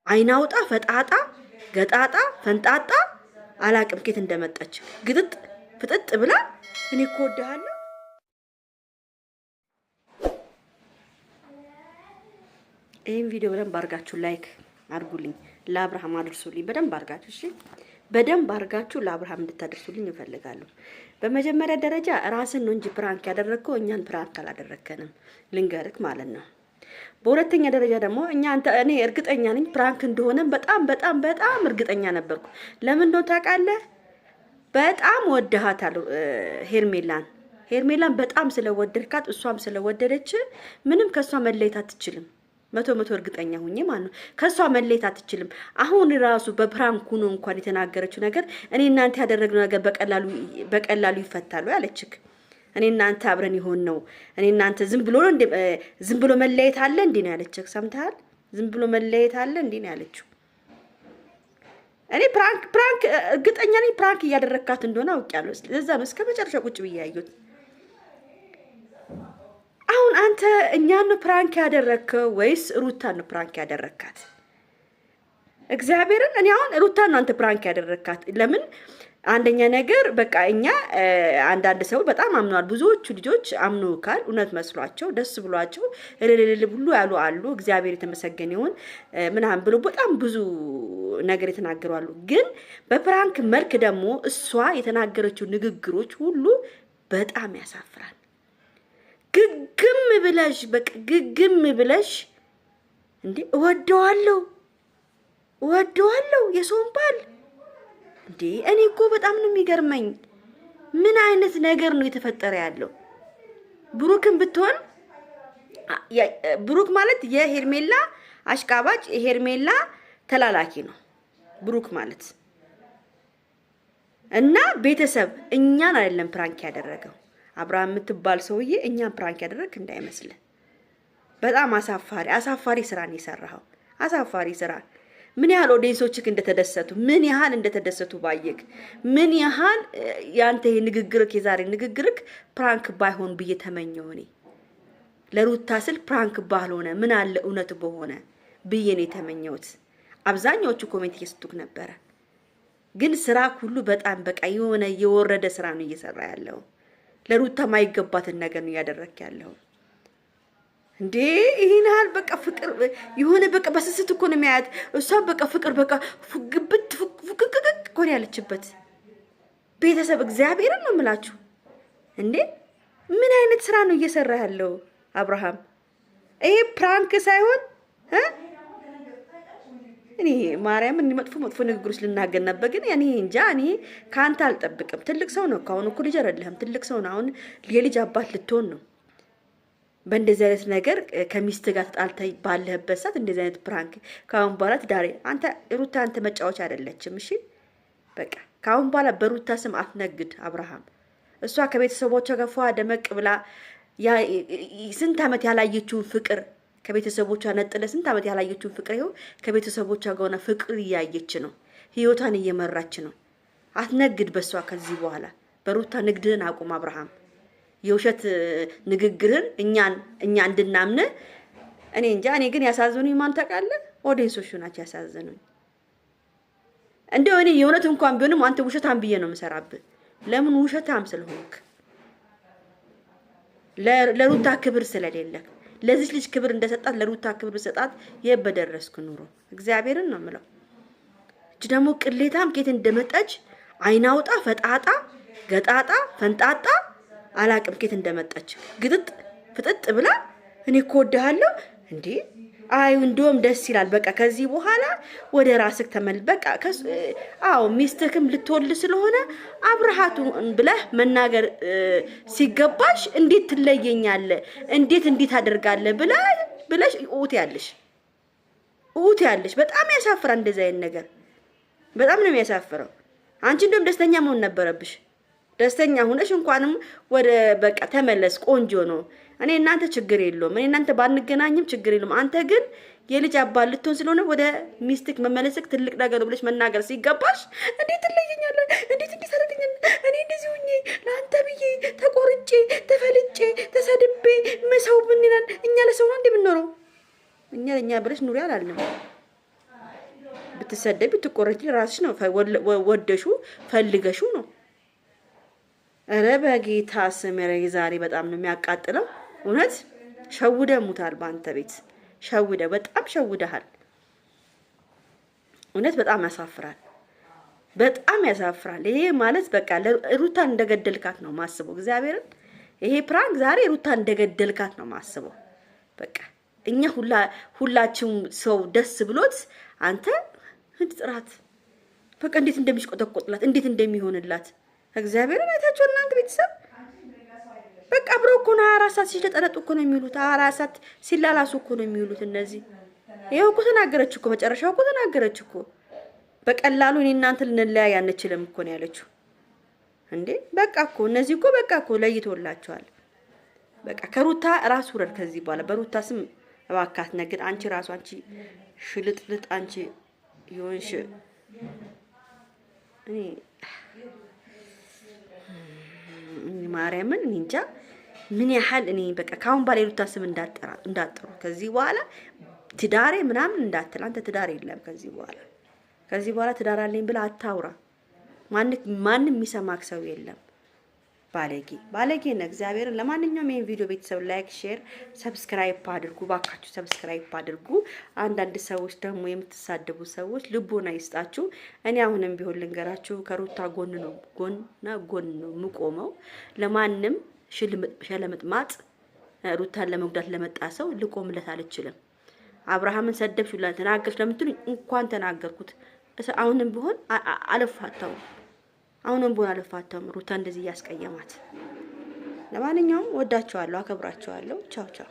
አይናውጣ ፈጣጣ ገጣጣ ፈንጣጣ አላቅም ከየት እንደመጣች ግጥጥ ፍጥጥ ብላ እኔ እኮ ወድሃለሁ። ይሄን ቪዲዮ በደንብ አድርጋችሁ ላይክ አድርጉልኝ፣ ለአብርሃም አድርሱልኝ በደንብ አድርጋችሁ። እሺ በደንብ አድርጋችሁ ለአብርሃም እንድታደርሱልኝ እፈልጋለሁ። በመጀመሪያ ደረጃ ራስን ነው እንጂ ፕራንክ ያደረግከው እኛን ፕራንክ አላደረከንም ልንገርክ ማለት ነው። በሁለተኛ ደረጃ ደግሞ እኔ እርግጠኛ ነኝ ፕራንክ እንደሆነ በጣም እርግጠኛ ነበርኩ። ለምን ነው ታውቃለህ? በጣም ወደሃታለሁ ሄርሜላን በጣም ስለወደድካት እሷም ስለወደደች ምንም ከሷ መለየት አትችልም። መቶ እርግጠኛ ሁኚ ማለት ነው። ከሷ መለየት አትችልም። አሁን ራሱ በፕራንኩ ነው እንኳን የተናገረችው ነገር እኔ እናንተ ያደረግነው ነገር በቀላሉ ይፈታሉ ያለችክ። እኔ እናንተ አብረን ይሆን ነው እኔ እናንተ ዝም ብሎ መለየት አለ እንዴ ነው ያለችክ። ሰምተሃል? ዝም ብሎ መለየት አለ እንዴ ነው ያለችው። እኔ ፕራንክ እርግጠኛ ነኝ ፕራንክ እያደረካት እንደሆነ አውቄያለሁ። ለዛ ነው እስከ መጨረሻ ቁጭ ብዬ ያየሁት። አሁን አንተ እኛን ነው ፕራንክ ያደረከው ወይስ ሩታን ነው ፕራንክ ያደረካት? እግዚአብሔርን እኔ አሁን ሩታን ነው አንተ ፕራንክ ያደረካት። ለምን? አንደኛ ነገር በቃ እኛ አንዳንድ ሰው በጣም አምነዋል። ብዙዎቹ ልጆች አምነውካል፣ እውነት መስሏቸው ደስ ብሏቸው እልል ብሉ ያሉ አሉ። እግዚአብሔር የተመሰገነ ይሁን ምናምን ብሎ በጣም ብዙ ነገር የተናገሩ አሉ። ግን በፕራንክ መልክ ደግሞ እሷ የተናገረችው ንግግሮች ሁሉ በጣም ያሳፍራል። ግግም ብለሽ እንዴ እወደዋለሁ የሰውን ባል እንዴ! እኔ እኮ በጣም ነው የሚገርመኝ። ምን አይነት ነገር ነው የተፈጠረ ያለው? ብሩክም ብትሆን ብሩክ ማለት የሄርሜላ አሽቃባጭ የሄርሜላ ተላላኪ ነው ብሩክ ማለት እና ቤተሰብ እኛን አይደለም ፕራንክ ያደረገው። አብርሃም የምትባል ሰውዬ እኛን ፕራንክ ያደረክ እንዳይመስል። በጣም አሳፋሪ ስራ ነው የሰራኸው። አሳፋሪ ስራ። ምን ያህል ኦዲየንሶችክ እንደተደሰቱ ባየክ። ምን ያህል ያንተ የዛሬ ንግግርክ ፕራንክ ባይሆን ብዬ ተመኘው። እኔ ለሩታ ስል ፕራንክ ባልሆነ ምን አለ እውነት በሆነ ብዬ ነው የተመኘሁት። አብዛኛዎቹ ኮሜንት እየሰጡክ ነበረ። ግን ስራ ሁሉ በጣም በቃ የሆነ የወረደ ስራ ነው እየሰራ ያለው። ለሩታ ማይገባትን ነገር ነው ያደረክ ያለው። እንዴ ይሄን ያህል በቃ ፍቅር የሆነ በቃ በስስት እኮ ነው የሚያያት። እሷም በቃ ፍቅር በቃ ግብት ፍቅቅቅ እኮ ነው ያለችበት። ቤተሰብ እግዚአብሔርን ነው የምላችሁ። እንዴ ምን አይነት ስራ ነው እየሰራ ያለው አብርሃም? ይሄ ፕራንክ ሳይሆን እኔ ማርያም መጥፎ ንግግሮች ልናገር ነበር። ግን እኔ እንጃ እኔ ካንተ አልጠብቅም። ትልቅ ሰው ነው ካሁን እኮ ልጅ አይደለም፣ ትልቅ ሰው ነው። አሁን የልጅ አባት ልትሆን ነው። በእንደዚህ አይነት ነገር ከሚስት ጋር ተጣልተህ ባለህበት ሰዓት እንደዚህ አይነት ፕራንክ ካሁን በኋላ ትዳሬ ሩታ አንተ መጫወቻ አይደለችም። እሺ በቃ ካሁን በኋላ በሩታ ስም አትነግድ አብርሃም። እሷ ከቤተሰቦቿ ጋር ፏ ደመቅ ብላ ስንት ዓመት ያላየችውን ፍቅር ከቤተሰቦቿ ነጥለ ስንት ዓመት ያላየችውን ፍቅር ይኸው ከቤተሰቦቿ ጋር ሆና ፍቅር እያየች ነው፣ ህይወቷን እየመራች ነው። አትነግድ በሷ ከዚህ በኋላ በሩታ ንግድህን አቁም አብርሃም። የውሸት ንግግርን እኛ እንድናምን እኔ እንጃ። እኔ ግን ያሳዝኑኝ ማን ታውቃለህ? ኦዲየንሶቹ ናቸው ያሳዝኑኝ። እንደው እኔ የእውነት እንኳን ቢሆንም አንተ ውሸታም ብዬ ነው የምሰራብህ። ለምን? ውሸታም ስለሆንክ፣ ለሩታ ክብር ስለሌለህ። ለዚህ ልጅ ክብር እንደሰጣት ለሩታ ክብር ሰጣት የበደረስኩ ኑሮ እግዚአብሔርን ነው የምለው። እጅ ደግሞ ቅሌታም ከየት እንደመጣች አይናውጣ ፈጣጣ ገጣጣ ፈንጣጣ አላቅም ከየት እንደመጣች ግጥጥ ፍጥጥ ብላ እኔ እኮ ወድሃለሁ እንዴ! አይ እንደውም ደስ ይላል። በቃ ከዚህ በኋላ ወደ ራስክ በቃ ሚስትክም ልትወልድ ስለሆነ አብርሃቱ ብለህ መናገር ሲገባሽ እንዴት ትለየኛለህ? እንዴት አደርጋለህ ብለሽ ኡት ያለሽ በጣም ያሳፍራል። እንደዛ አይነት ነገር በጣም ነው የሚያሳፍረው። አንቺ እንደውም ደስተኛ መሆን ነበረብሽ። ደስተኛ ሆነሽ እንኳንም ወደ በቃ ተመለስ። ቆንጆ ነው። እኔ እናንተ ችግር የለውም። እኔ እናንተ ባንገናኝም ችግር የለውም። አንተ ግን የልጅ አባት ልትሆን ስለሆነ ወደ ሚስትክ መመለስክ ትልቅ ነገር ነው ብለሽ መናገር ሲገባሽ እንዴት ትለየኛለህ? እንዴት ታደርገኛለህ? እኔ እንደዚህ ሆኜ ለአንተ ብዬ ተቆርጬ ተፈልጬ ተሰድቤ መሰው ምን ይላል? እኛ ለሰው ነው እንደምንኖረው። እኛ ብለሽ ኑሪ አላልንም። ብትሰደቢ ብትቆረጪ ራስሽ ነው ወደሹ ፈልገሹ ነው። ኧረ በጌታ ስም ዛሬ በጣም ነው የሚያቃጥለው። እውነት ሸውደሙታል። በአንተ ቤት በጣም ሸውደሃል። እውነት በጣም ያሳፍራል። በጣም ያሳፍራል። ይሄ ማለት በቃ ሩታን እንደገደልካት ነው ማስበው። እግዚአብሔርን ይሄ ፕራንክ ዛሬ ሩታን እንደገደልካት ነው ማስበው። በቃ እኛ ሁላችሁም ሰው ደስ ብሎት አንተ ጥራት በቃ እንዴት እንደሚሽቆጠቆጥላት እንዴት እንደሚሆንላት እግዚአብሔርን አይታችሁ እናንተ ቤተሰብ በቃ አብሮ እኮ ነው 24 ሰዓት ሲለጠለጡ እኮ ነው የሚሉት። 24 ሰዓት ሲላላሱ እኮ ነው የሚሉት እነዚህ። ይሄው እኮ ተናገረች እኮ መጨረሻው እኮ ተናገረች እኮ በቀላሉ እኔ እናንተ ልንለያይ አንችልም እኮ ነው ያለችው። እንዴ በቃ እኮ እነዚህ እኮ በቃ እኮ ለይቶላቸዋል። በቃ ከሩታ ራስ ውረድ ከዚህ በኋላ በሩታ ስም እባካት ነገር አንቺ ራሱ አንቺ ሽልጥልጥ አንቺ ይሆንሽ እኔ ማርያምን እንጃ ምን ያህል እኔ በቃ ካሁን ባለ ሩታ ስም እንዳጠሩ ከዚህ በኋላ ትዳሬ ምናምን እንዳትል። አንተ ትዳር የለም ከዚህ በኋላ ትዳር አለኝ ብላ አታውራ። ማንም የሚሰማክ ሰው የለም። ባለጌ ነው እግዚአብሔርን። ለማንኛውም ይሄን ቪዲዮ ቤተሰብ ላይክ፣ ሼር፣ ሰብስክራይብ አድርጉ ባካችሁ፣ ሰብስክራይብ አድርጉ። አንዳንድ ሰዎች ደግሞ የምትሳደቡ ሰዎች ልቦና ይስጣችሁ። እኔ አሁንም ቢሆን ልንገራችሁ ከሩታ ጎን ነው የምቆመው። ለማንም ሸለምጥማጥ ሩታን ለመጉዳት ለመጣ ሰው ልቆምለት አልችልም። አብርሃምን ሰደብሽላ ተናገርሽ ለምትሉ እንኳን ተናገርኩት። አሁንም ቢሆን አልፋታውም። ሩታ እንደዚህ ያስቀየማት። ለማንኛውም ወዳቸዋለሁ፣ አከብራቸዋለሁ። ቻው ቻው።